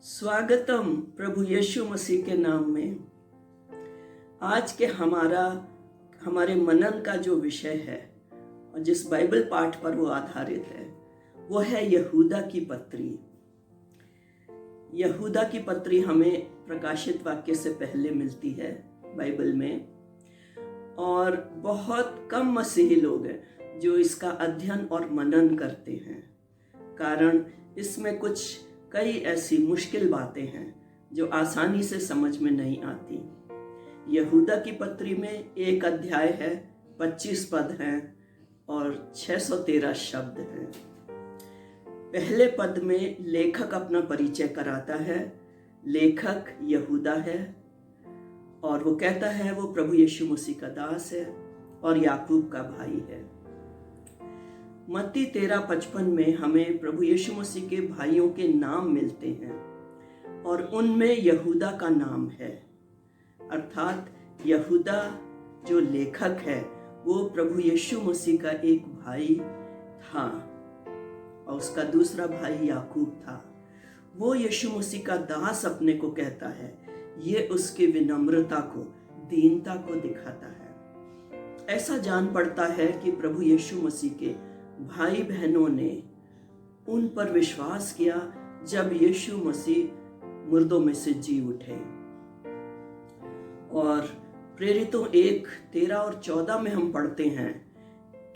स्वागतम प्रभु यीशु मसीह के नाम में। आज के हमारे मनन का जो विषय है और जिस बाइबल पाठ पर वो आधारित है वो है यहूदा की पत्री। यहूदा की पत्री हमें प्रकाशित वाक्य से पहले मिलती है बाइबल में, और बहुत कम मसीही लोग हैं जो इसका अध्ययन और मनन करते हैं। कारण इसमें कई ऐसी मुश्किल बातें हैं जो आसानी से समझ में नहीं आती। यहूदा की पत्री में एक अध्याय है, 25 पद हैं और 613 शब्द हैं। पहले पद में लेखक अपना परिचय कराता है। लेखक यहूदा है और वो कहता है वो प्रभु यीशु मसीह का दास है और याकूब का भाई है। मत्ती 13:55 में हमें प्रभु यीशु मसीह के भाइयों के नाम मिलते हैं और उनमें यहूदा का नाम है। अर्थात यहूदा जो लेखक है वो प्रभु यीशु मसीह का एक भाई था और उसका दूसरा भाई याकूब था। वो यीशु मसीह का दास अपने को कहता है। ये उसकी विनम्रता को, दीनता को दिखाता है। ऐसा जान पड़ता है कि प्रभु यीशु मसीह के भाई बहनों ने उन पर विश्वास किया जब यीशु मसीह मुर्दों में से जी उठे। और प्रेरितों 1:13 और 14 में हम पढ़ते हैं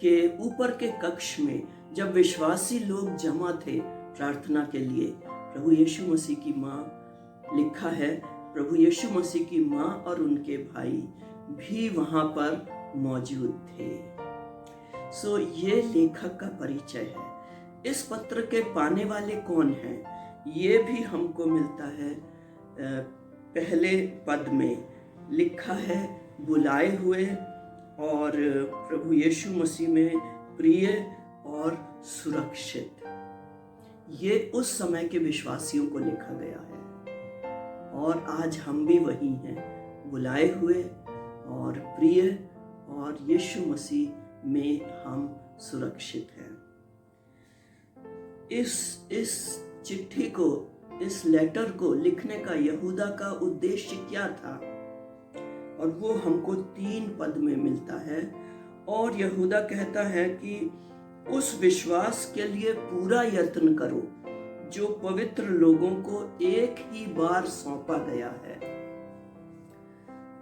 कि ऊपर के कक्ष में जब विश्वासी लोग जमा थे प्रार्थना के लिए, प्रभु यीशु मसीह की माँ, लिखा है प्रभु यीशु मसीह की माँ और उनके भाई भी वहां पर मौजूद थे। ये लेखक का परिचय है। इस पत्र के पाने वाले कौन हैं, ये भी हमको मिलता है। पहले पद में लिखा है बुलाए हुए और प्रभु यीशु मसीह में प्रिय और सुरक्षित। ये उस समय के विश्वासियों को लिखा गया है और आज हम भी वही हैं, बुलाए हुए और प्रिय और यीशु मसीह में हम सुरक्षित हैं। इस चिट्ठी को, इस लेटर को लिखने का यहूदा का उद्देश्य क्या था, और वो हमको 3 पद में मिलता है। और यहूदा कहता है कि उस विश्वास के लिए पूरा यत्न करो जो पवित्र लोगों को एक ही बार सौंपा गया है।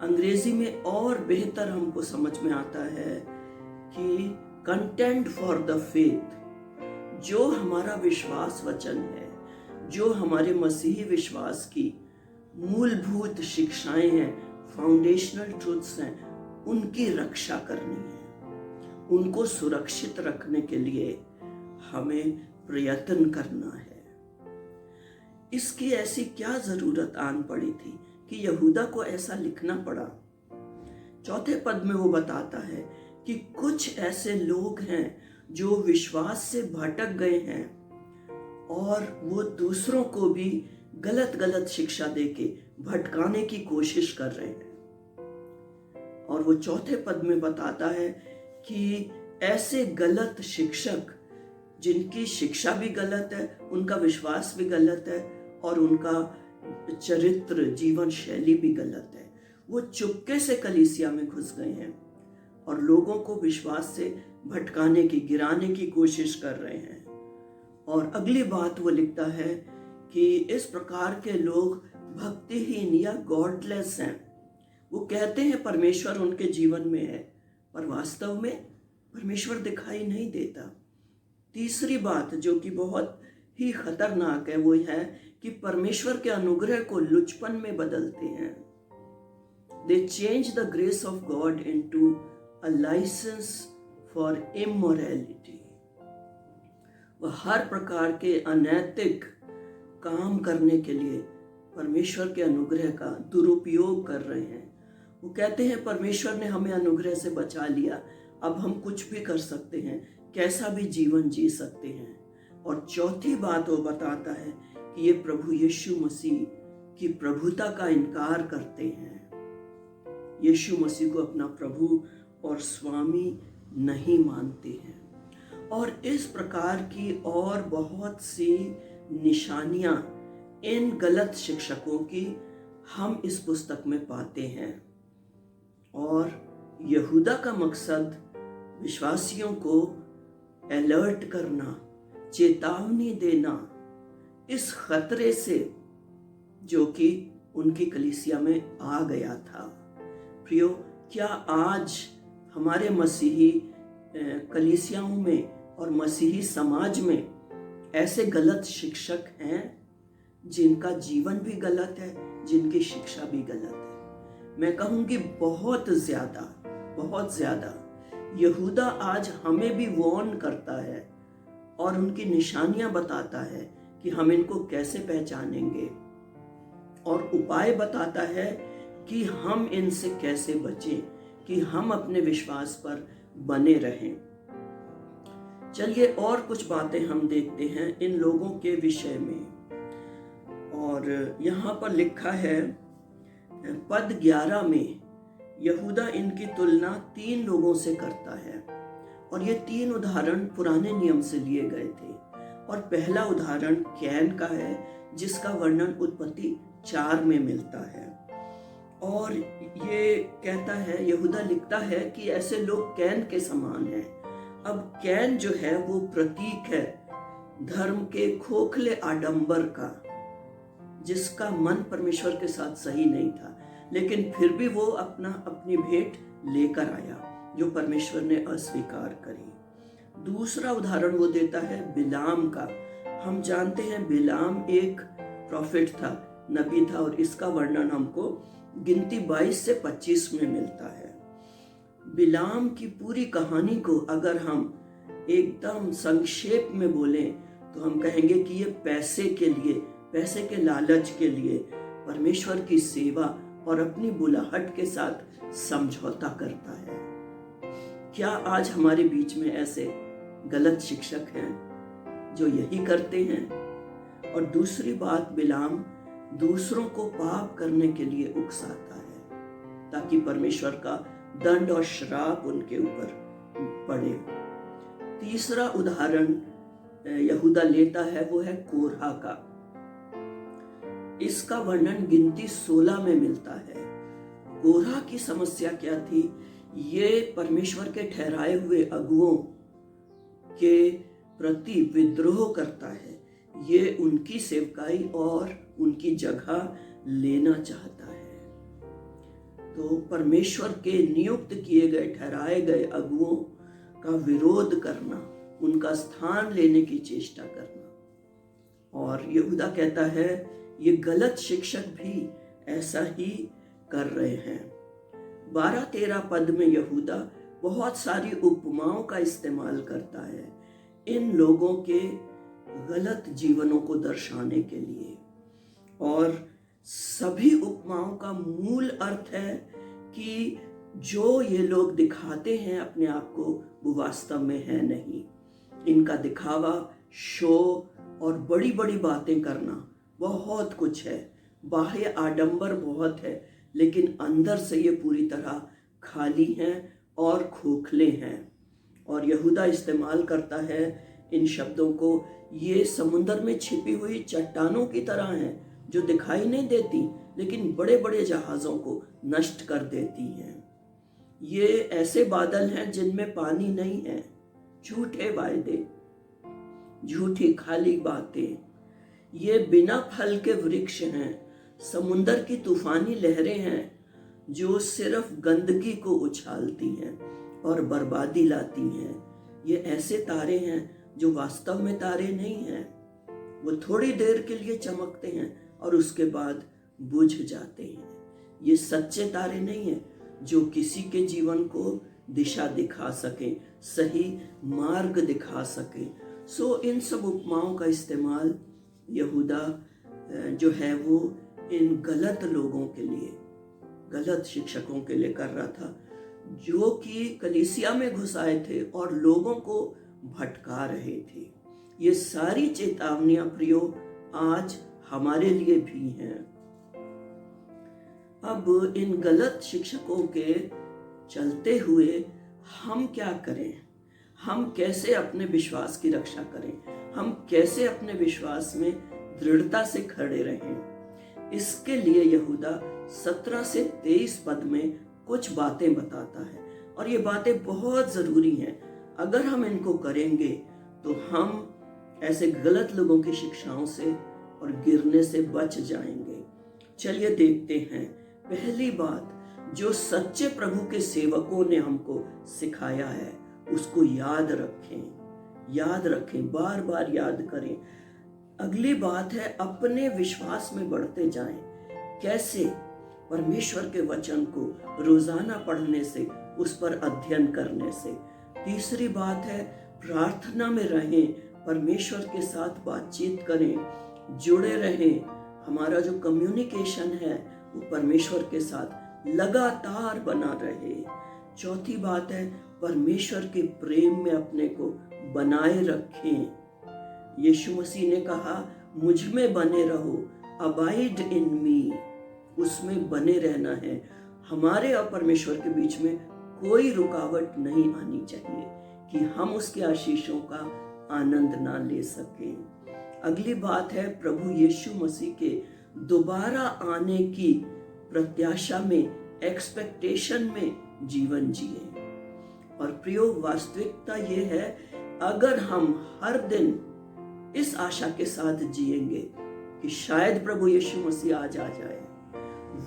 अंग्रेजी में और बेहतर हमको समझ में आता है कि कंटेंट फॉर द फेथ, जो हमारा विश्वास वचन है, जो हमारे मसीही विश्वास की मूलभूत शिक्षाएं हैं, फाउंडेशनल ट्रूथ्स हैं, उनकी रक्षा करनी है। उनको सुरक्षित रखने के लिए हमें प्रयत्न करना है। इसकी ऐसी क्या जरूरत आन पड़ी थी कि यहूदा को ऐसा लिखना पड़ा? चौथे पद में वो बताता है कि कुछ ऐसे लोग हैं जो विश्वास से भटक गए हैं और वो दूसरों को भी गलत शिक्षा देके भटकाने की कोशिश कर रहे हैं। और वो चौथे पद में बताता है कि ऐसे गलत शिक्षक जिनकी शिक्षा भी गलत है, उनका विश्वास भी गलत है और उनका चरित्र, जीवन शैली भी गलत है, वो चुपके से कलीसिया में घुस गए हैं और लोगों को विश्वास से भटकाने की, गिराने की कोशिश कर रहे हैं। और अगली बात वो लिखता है कि इस प्रकार के लोग भक्तिहीन या गॉडलेस हैं। वो कहते हैं परमेश्वर उनके जीवन में है, पर वास्तव में परमेश्वर दिखाई नहीं देता। तीसरी बात जो कि बहुत ही खतरनाक है वो है कि परमेश्वर के अनुग्रह को लुचपन में बदलते हैं। They change the grace of God into a license for immorality। वह हर प्रकार के अनैतिक काम करने के लिए परमेश्वर के अनुग्रह का दुरुपयोग कर रहे हैं। वो कहते हैं परमेश्वर ने हमें अनुग्रह से बचा लिया, अब हम कुछ भी कर सकते हैं, कैसा भी जीवन जी सकते हैं। और चौथी बात वो बताता है कि ये प्रभु यीशु मसीह की प्रभुता का इनकार करते हैं, यीशु मसीह को अपना प्रभु और स्वामी नहीं मानते हैं। और इस प्रकार की और बहुत सी निशानियां इन गलत शिक्षकों की हम इस पुस्तक में पाते हैं। और यहूदा का मकसद विश्वासियों को अलर्ट करना, चेतावनी देना इस खतरे से जो कि उनकी कलीसिया में आ गया था। प्रियो, क्या आज हमारे मसीही कलीसियाओं में और मसीही समाज में ऐसे गलत शिक्षक हैं जिनका जीवन भी गलत है, जिनकी शिक्षा भी गलत है? मैं कहूँगी बहुत ज़्यादा। यहूदा आज हमें भी वार्न करता है और उनकी निशानियां बताता है कि हम इनको कैसे पहचानेंगे, और उपाय बताता है कि हम इनसे कैसे बचें, कि हम अपने विश्वास पर बने रहें। चलिए और कुछ बातें हम देखते हैं इन लोगों के विषय में। और यहाँ पर लिखा है पद 11 में यहूदा इनकी तुलना 3 लोगों से करता है, और ये 3 उदाहरण पुराने नियम से लिए गए थे। और पहला उदाहरण कैन का है, जिसका वर्णन उत्पत्ति 4 में मिलता है। और ये कहता है, यहूदा लिखता है कि ऐसे लोग कैन के समान हैं। अब कैन जो है वो प्रतीक है धर्म के खोखले आडंबर का, जिसका मन परमेश्वर के साथ सही नहीं था, लेकिन फिर भी वो अपनी भेंट लेकर आया जो परमेश्वर ने अस्वीकार करी। दूसरा उदाहरण वो देता है बिलाम का। हम जानते हैं बिलाम एक प्रॉफिट था, नबी था, और इसका वर्णन हमको गिनती 22 से 25 में मिलता है। बिलाम की पूरी कहानी को अगर हम एकदम संक्षेप में बोलें तो हम कहेंगे कि ये पैसे के लालच के लिए परमेश्वर की सेवा और अपनी बुलाहट के साथ समझौता करता है। क्या आज हमारे बीच में ऐसे गलत शिक्षक हैं जो यही करते हैं? और दूसरी बात, बिलाम दूसरों को पाप करने के लिए उकसाता है ताकि परमेश्वर का दंड और श्राप उनके ऊपर पड़े। तीसरा उदाहरण यहूदा लेता है वो है कोरहा का। इसका वर्णन गिनती 16 में मिलता है। कोरहा की समस्या क्या थी? ये परमेश्वर के ठहराए हुए अगुओं के प्रति विद्रोह करता है। ये उनकी सेवकाई और उनकी जगह लेना चाहता है। तो परमेश्वर के नियुक्त किए गए, ठहराए गए अगुओं का विरोध करना, उनका स्थान लेने की चेष्टा करना। और यहूदा कहता है ये गलत शिक्षक भी ऐसा ही कर रहे हैं। 12-13 पद में यहूदा बहुत सारी उपमाओं का इस्तेमाल करता है इन लोगों के गलत जीवनों को दर्शाने के लिए। और सभी उपमाओं का मूल अर्थ है कि जो ये लोग दिखाते हैं अपने आप को, वो वास्तव में है नहीं। इनका दिखावा, शो और बड़ी बड़ी बातें करना बहुत कुछ है, बाह्य आडंबर बहुत है, लेकिन अंदर से ये पूरी तरह खाली हैं और खोखले हैं। और यहूदा इस्तेमाल करता है इन शब्दों को, ये समुद्र में छिपी हुई चट्टानों की तरह हैं जो दिखाई नहीं देती लेकिन बड़े बड़े जहाज़ों को नष्ट कर देती हैं। ये ऐसे बादल हैं जिनमें पानी नहीं है, झूठे वायदे, झूठी खाली बातें। ये बिना फल के वृक्ष हैं, समुद्र की तूफानी लहरें हैं जो सिर्फ गंदगी को उछालती हैं और बर्बादी लाती हैं। ये ऐसे तारे हैं जो वास्तव में तारे नहीं हैं, वो थोड़ी देर के लिए चमकते हैं और उसके बाद बुझ जाते हैं। ये सच्चे तारे नहीं हैं जो किसी के जीवन को दिशा दिखा सकें, सही मार्ग दिखा सकें। सो इन सब उपमाओं का इस्तेमाल यहूदा जो है वो इन गलत लोगों के लिए, गलत शिक्षकों के लिए कर रहा था, जो कि कलीसिया में घुस आए थे और लोगों को भटका रहे थे। ये सारी चेतावनियां प्रियो आज हमारे लिए भी हैं। अब इन गलत शिक्षकों के चलते हुए हम क्या करें? हम कैसे अपने विश्वास की रक्षा करें? हम कैसे अपने विश्वास में दृढ़ता से खड़े रहें। इसके लिए यहूदा 17 से 23 पद में कुछ बातें बताता है और ये बातें बहुत जरूरी हैं। अगर हम इनको करेंगे तो हम ऐसे गलत लोगों की शिक्षाओं से और गिरने से बच जाएंगे। चलिए देखते हैं। पहली बात, जो सच्चे प्रभु के सेवकों ने हमको सिखाया है उसको याद रखें, बार बार याद करें। अगली बात है, अपने विश्वास में बढ़ते जाएं। कैसे? परमेश्वर के वचन को रोजाना पढ़ने से, उस पर अध्ययन करने से। तीसरी बात है, प्रार्थना में रहें, परमेश्वर के साथ बातचीत करें, जुड़े रहें। हमारा जो कम्युनिकेशन है वो परमेश्वर के साथ लगातार बना रहे। चौथी बात है, परमेश्वर के प्रेम में अपने को बनाए रखें। यीशु मसीह ने कहा, मुझ में बने रहो, अबाइड इन मी, उसमें बने रहना है। हमारे और परमेश्वर के बीच में कोई रुकावट नहीं आनी चाहिए कि हम उसके आशीषों का आनंद ना ले सकें। अगली बात है, प्रभु यीशु मसीह के दोबारा आने की प्रत्याशा में, एक्सपेक्टेशन में जीवन जिए। और प्रियो, वास्तविकता ये है, अगर हम हर दिन इस आशा के साथ जिएंगे कि शायद प्रभु यीशु मसीह आज आ जाए,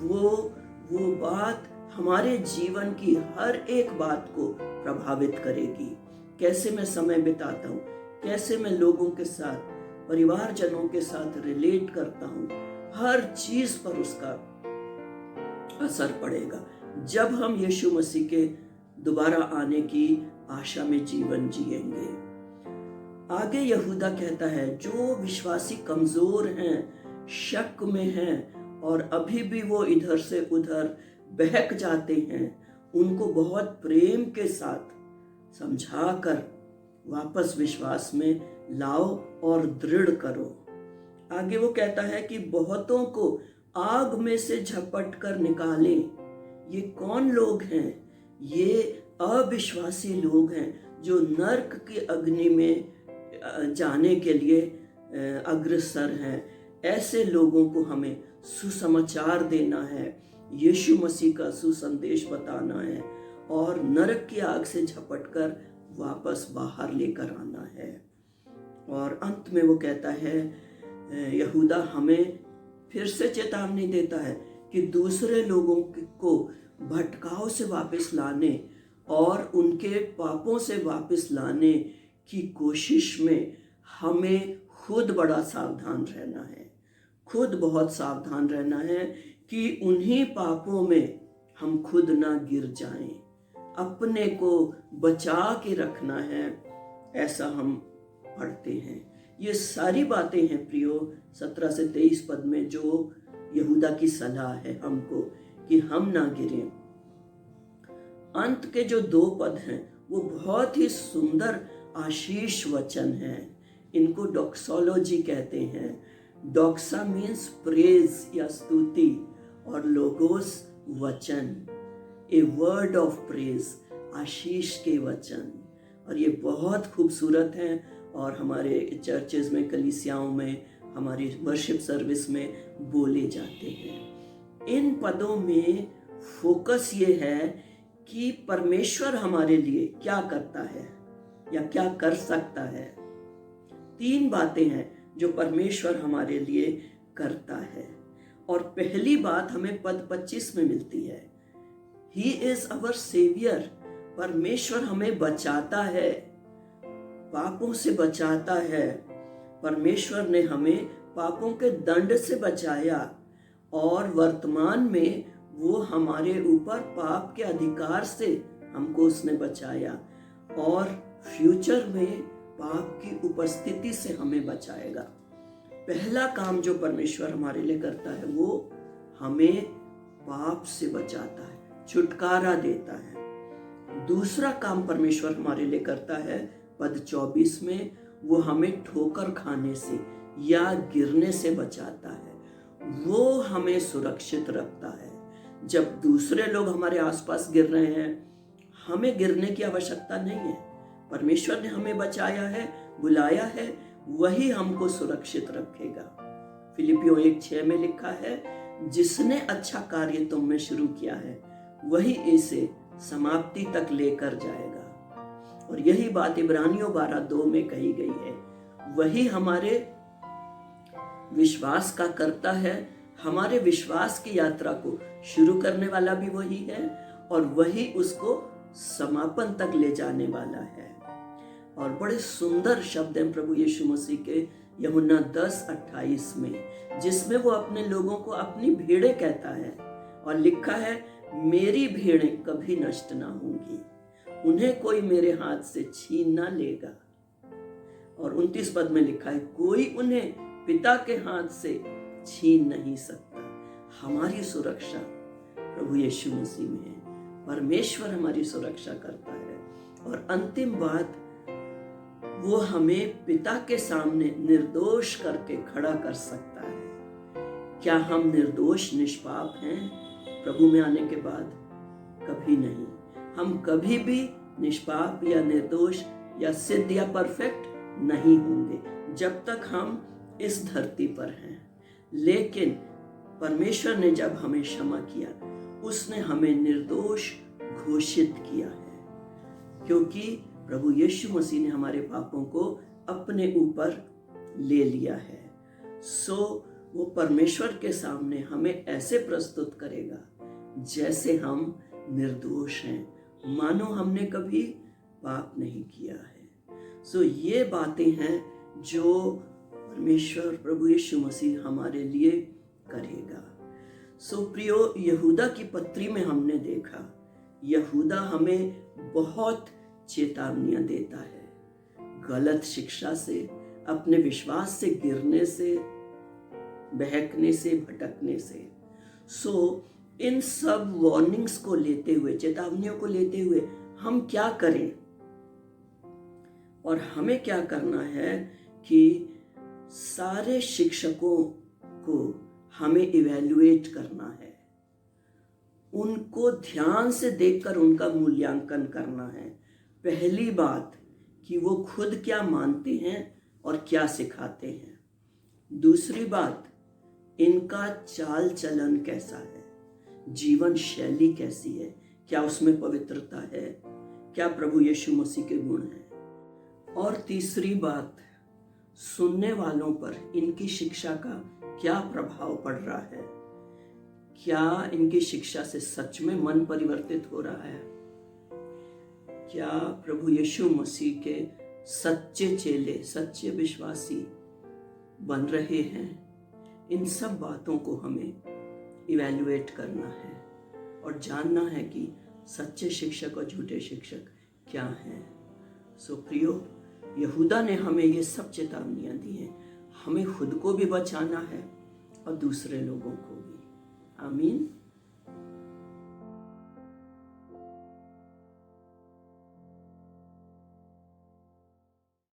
वो बात हमारे जीवन की हर एक बात को प्रभावित करेगी। कैसे मैं समय बिताता हूँ, कैसे मैं लोगों के साथ, परिवारजनों के साथ रिलेट करता हूँ, हर चीज पर उसका असर पड़ेगा जब हम यीशु मसीह के दोबारा आने की आशा में जीवन जिएंगे। आगे यहूदा कहता है, जो विश्वासी कमजोर हैं, शक में हैं और अभी भी वो इधर से उधर बहक जाते हैं, उनको बहुत प्रेम के साथ समझाकर वापस विश्वास में लाओ और दृढ़ करो। आगे वो कहता है कि बहुतों को आग में से झपट कर निकालें। ये कौन लोग हैं? ये अविश्वासी लोग हैं जो नर्क की अग्नि में जाने के लिए अग्रसर हैं। ऐसे लोगों को हमें सुसमाचार देना है, यीशु मसीह का सुसंदेश बताना है और नरक की आग से झपट कर वापस बाहर लेकर आना है। और अंत में वो कहता है, यहूदा हमें फिर से चेतावनी देता है कि दूसरे लोगों को भटकाव से वापस लाने और उनके पापों से वापस लाने की कोशिश में हमें खुद बड़ा सावधान रहना है, खुद बहुत सावधान रहना है कि उन्हीं पापों में हम खुद ना गिर जाएं, अपने को बचा के रखना है, ऐसा हम पढ़ते हैं। ये सारी बातें हैं प्रियो 17 से 23 पद में जो यहूदा की सलाह है हमको कि हम ना गिरें। अंत के जो 2 पद हैं वो बहुत ही सुंदर आशीष वचन हैं। इनको डॉक्सोलॉजी कहते हैं। डॉक्सा मीन्स प्रेज या स्तुति और लोगोस वचन, ए वर्ड ऑफ प्रेज, आशीष के वचन। और ये बहुत खूबसूरत हैं और हमारे चर्चेज में, कलीसियाओं में, हमारी वर्शिप सर्विस में बोले जाते हैं। इन पदों में फोकस ये है कि परमेश्वर हमारे लिए क्या करता है या क्या कर सकता है। 3 बातें हैं जो परमेश्वर हमारे लिए करता है। और पहली बात हमें पद 25 में मिलती है, ही इज अवर सेवियर। परमेश्वर हमें बचाता है, पापों से बचाता है। परमेश्वर ने हमें पापों के दंड से बचाया और वर्तमान में वो हमारे ऊपर पाप के अधिकार से हमको उसने बचाया और फ्यूचर में पाप की उपस्थिति से हमें बचाएगा। पहला काम जो परमेश्वर हमारे लिए करता है वो हमें पाप से बचाता है, छुटकारा देता है। दूसरा काम परमेश्वर हमारे लिए करता है पद 24 में, वो हमें ठोकर खाने से या गिरने से बचाता है, वो हमें सुरक्षित रखता है। जब दूसरे लोग हमारे आसपास गिर रहे हैं, हमें गिरने की आवश्यकता नहीं है। परमेश्वर ने हमें बचाया है, बुलाया है, वही हमको सुरक्षित रखेगा। फिलिपियों 1:6 में लिखा है, जिसने अच्छा कार्य तुम में शुरू किया है वही इसे समाप्ति तक लेकर जाएगा। और यही बात इब्रानियों 12:2 में कही गई है। वही हमारे विश्वास का करता है, हमारे विश्वास की यात्रा को शुरू करने वाला भी वही है और वही उसको समापन तक ले जाने वाला है। और बड़े सुंदर शब्द हैं प्रभु यीशु मसीह के यूहन्ना 10:28 में, जिसमें वो अपने लोगों को अपनी भेड़ें कहता है और लिखा है, मेरी भेड़ें कभी नष्ट ना होंगी, उन्हें कोई मेरे हाथ से छीन ना लेगा। और 29 पद में लिखा है, कोई उन्हें पिता के हाथ से छीन नहीं सकता। हमारी सुरक्षा प्रभु यीशु मसीह में है, परमेश्वर हमारी सुरक्षा करता है। और अंतिम बात, वो हमें पिता के सामने निर्दोष करके खड़ा कर सकता है। क्या हम निर्दोष निष्पाप हैं प्रभु में आने के बाद? कभी नहीं। हम कभी भी निष्पाप या निर्दोष या सिद्ध या परफेक्ट नहीं होंगे जब तक हम इस धरती पर हैं। लेकिन परमेश्वर ने जब हमें क्षमा किया, उसने हमें निर्दोष घोषित किया है, क्योंकि प्रभु यीशु मसीह ने हमारे पापों को अपने ऊपर ले लिया है। वो परमेश्वर के सामने हमें ऐसे प्रस्तुत करेगा जैसे हम निर्दोष हैं, मानो हमने कभी पाप नहीं किया है। ये बातें हैं जो परमेश्वर प्रभु यीशु मसीह हमारे लिए करेगा। प्रियो, यहूदा की पत्री में हमने देखा, यहूदा हमें बहुत चेतावनियां देता है गलत शिक्षा से, अपने विश्वास से गिरने से, बहकने से, भटकने से। इन सब वार्निंग्स को लेते हुए, चेतावनियों को लेते हुए हम क्या करें? और हमें क्या करना है कि सारे शिक्षकों को हमें इवैल्यूएट करना है, उनको ध्यान से देखकर उनका मूल्यांकन करना है। पहली बात कि वो खुद क्या मानते हैं और क्या सिखाते हैं। दूसरी बात, इनका चाल चलन कैसा है, जीवन शैली कैसी है, क्या उसमें पवित्रता है, क्या प्रभु यीशु मसीह के गुण हैं। और तीसरी बात, सुनने वालों पर इनकी शिक्षा का क्या प्रभाव पड़ रहा है, क्या इनकी शिक्षा से सच में मन परिवर्तित हो रहा है, क्या प्रभु यीशु मसीह के सच्चे चेले, सच्चे विश्वासी बन रहे हैं। इन सब बातों को हमें इवैल्यूएट करना है और जानना है कि सच्चे शिक्षक और झूठे शिक्षक क्या हैं। प्रियो, यहूदा ने हमें ये सब चेतावनियां दी हैं, हमें खुद को भी बचाना है और दूसरे लोगों को भी। आमीन।